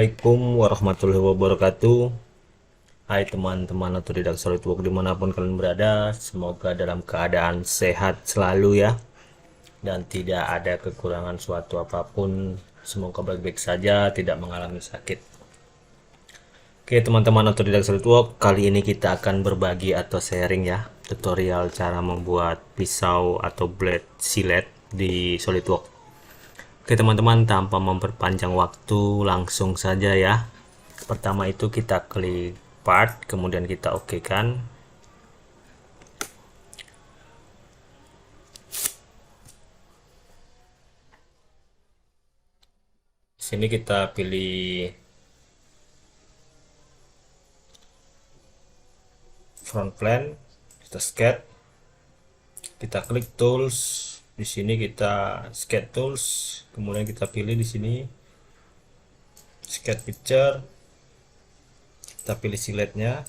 Assalamualaikum warahmatullahi wabarakatuh. Hai teman-teman otodidak SolidWorks dimanapun kalian berada, semoga dalam keadaan sehat selalu ya, dan tidak ada kekurangan suatu apapun. Semoga baik-baik saja, tidak mengalami sakit. Oke teman-teman otodidak SolidWorks, kali ini kita akan berbagi atau sharing ya, tutorial cara membuat pisau atau blade silet di SolidWorks. Oke teman-teman, tanpa memperpanjang waktu, langsung saja ya. Pertama itu kita klik part, kemudian kita oke kan. Sini kita pilih front plan, kita sketch, kita klik tools. Di sini kita sketch tools, kemudian kita pilih di sini sketch picture, kita pilih siletnya.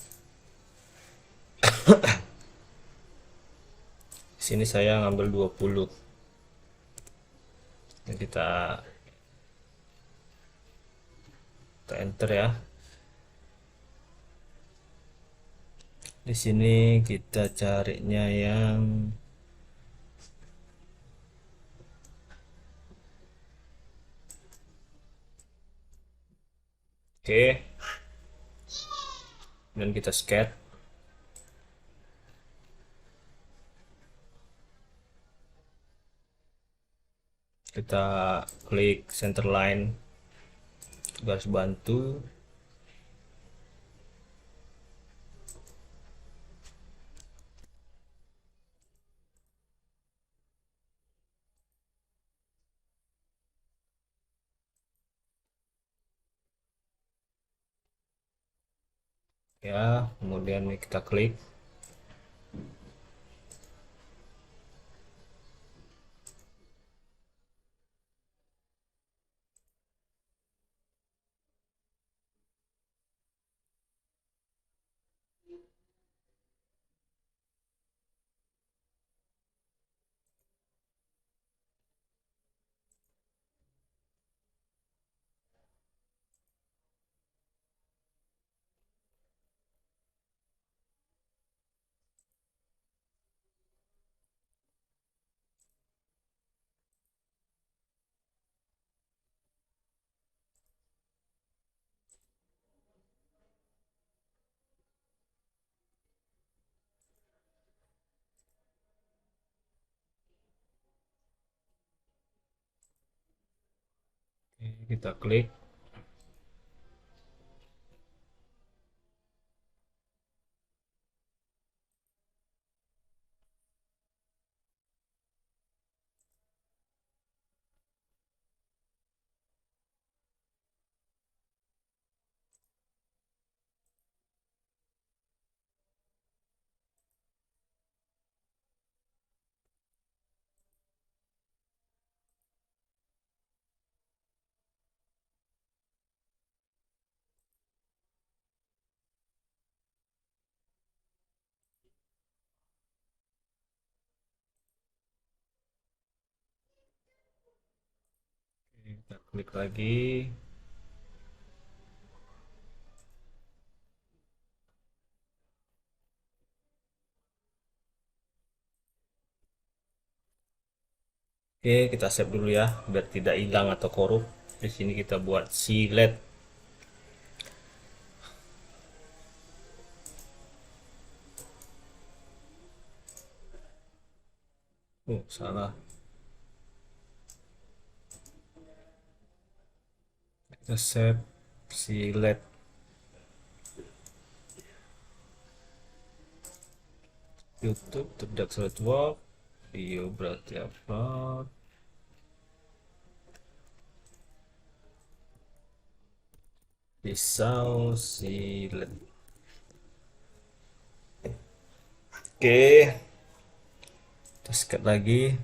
Di sini saya ngambil 20. Dan kita enter ya. Di sini kita carinya yang oke, dan kita sketch. Kita klik center line, garis bantu. Ya, kemudian kita klik. Kita klik. Kita klik lagi. Oke, kita save dulu ya biar tidak hilang atau korup. Di sini kita buat silet. Salah. Kita save silet. YouTube tidak SolidWorks. Video berarti upload. Pisau silet. Oke, kita skip lagi.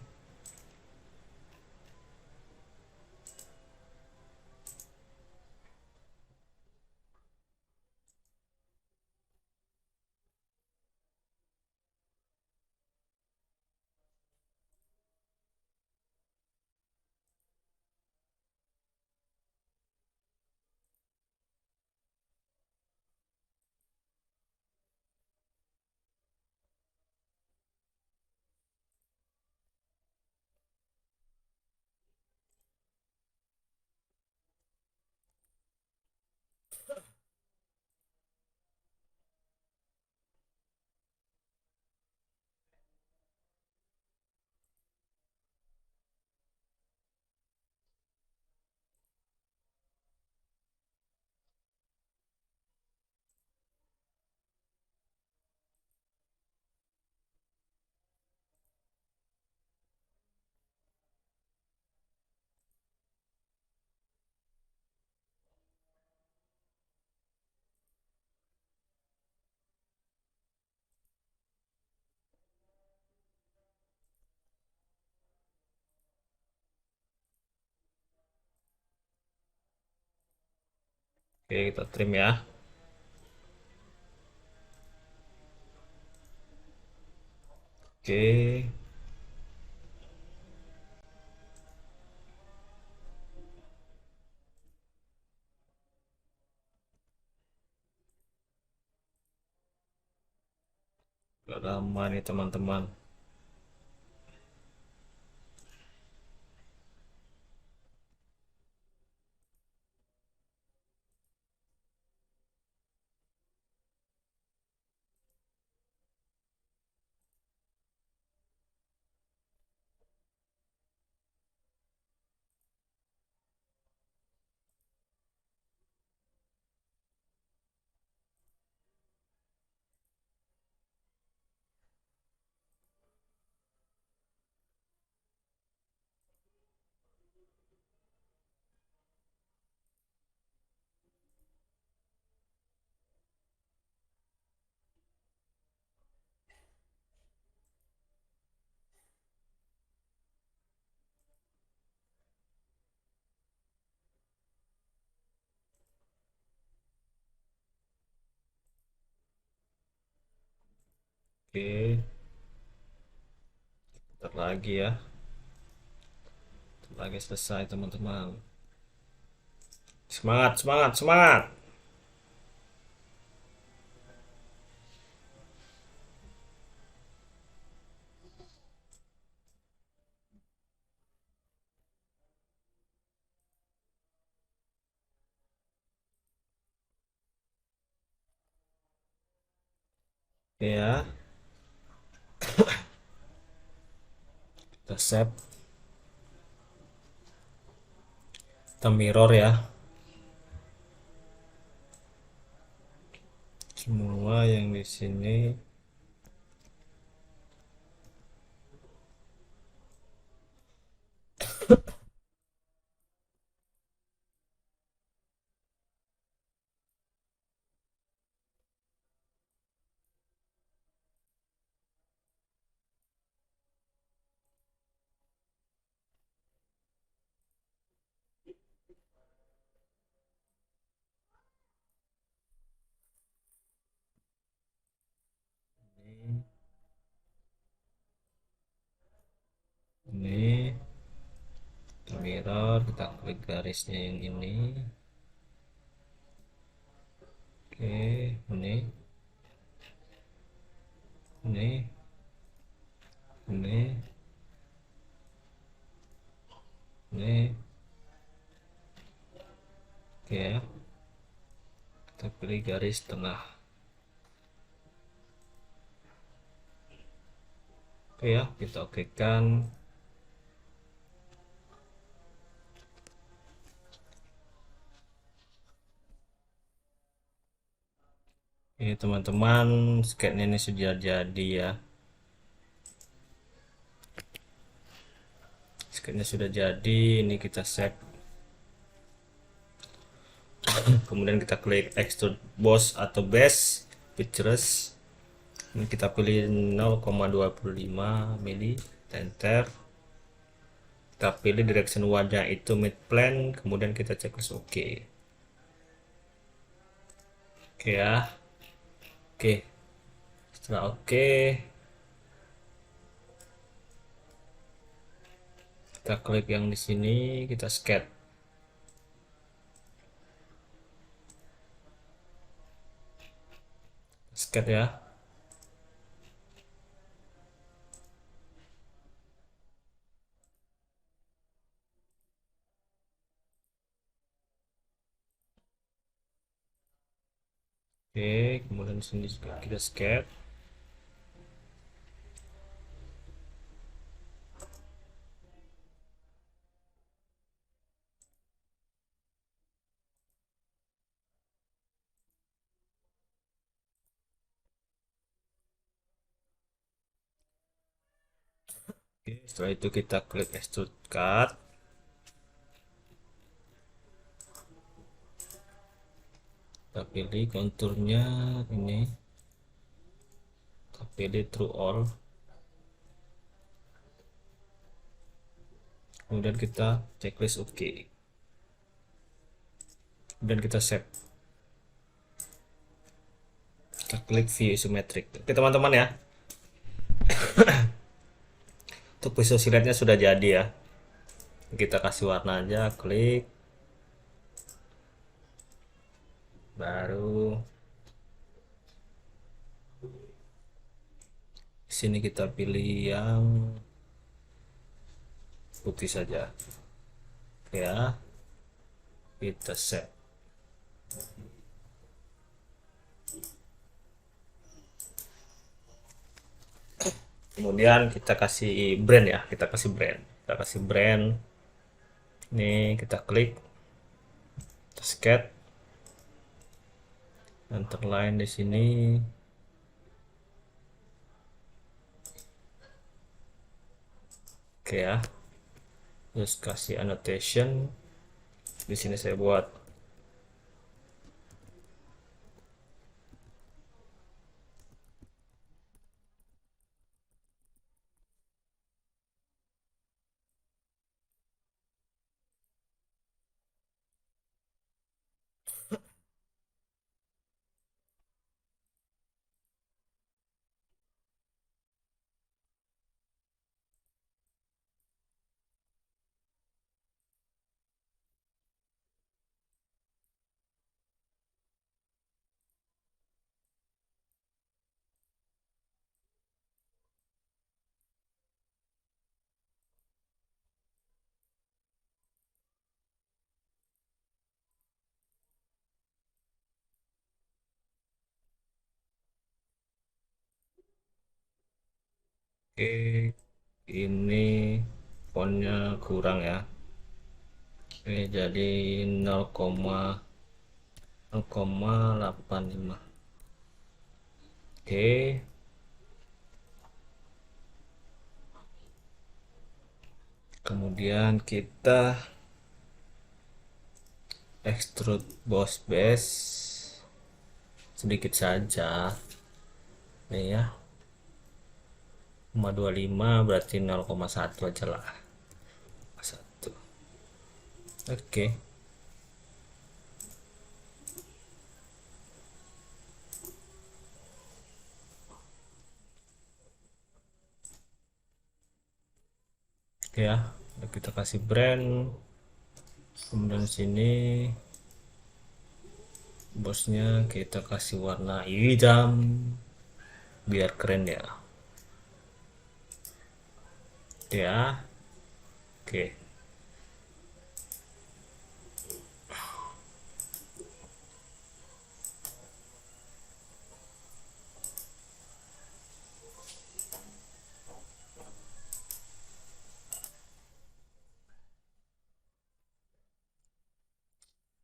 Oke, kita trim ya. Oke, gak lama nih teman-teman. Oke, bentar lagi ya. Bentar lagi selesai teman-teman. Semangat, semangat, semangat. Oke ya, kita save, kita mirror ya. Semua yang di sini. Ini kita mirror, kita klik garisnya yang ini. Oke, ini, ini, ini. Oke ya, kita pilih garis tengah. Oke ya, kita okekan. Ini teman-teman, scan ini sudah jadi ya. Scan-nya sudah jadi, ini kita save. Kemudian kita klik extrude boss atau base pictures. Ini kita pilih 0,25 mili, enter. Kita pilih direction wajah itu mid plane, kemudian kita checklist OK. Oke ya. Oke. Setelah oke, kita klik yang di sini, kita sketch. Sketch ya. Oke, kemudian di sini juga kita sketch. Oke, setelah itu kita klik extrude cut. Kita pilih konturnya ini. Kita pilih true all. Kemudian kita checklist OK. Kemudian kita save. Kita klik view isometric. Oke teman-teman ya, untuk visual siletnya sudah jadi ya. Kita kasih warna aja, klik, baru sini kita pilih yang putih saja ya, kita set. Kemudian kita kasih brand ya, kita kasih brand ini, kita klik, kita sketch, underline di sini, oke ya, terus kasih annotation di sini, saya buat oke. Ini fontnya kurang ya, oke, jadi 0,85. Oke, kemudian kita extrude boss base sedikit saja nih ya, 0,25 berarti 0,1 aja lah, 1. Oke, oke ya, kita kasih brand, kemudian sini bosnya kita kasih warna hitam biar keren ya, ya. Oke,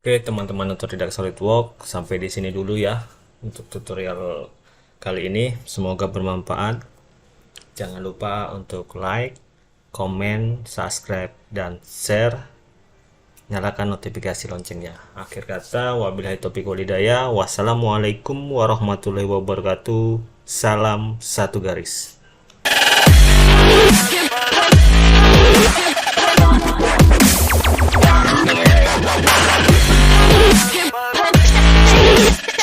oke teman-teman otodidak SolidWorks, sampai di sini dulu ya untuk tutorial kali ini. Semoga bermanfaat. Jangan lupa untuk like, komen, subscribe, dan share. Nyalakan notifikasi loncengnya. Akhir kata, wabillahi taufiq walhidayah. Wassalamualaikum warahmatullahi wabarakatuh. Salam satu garis.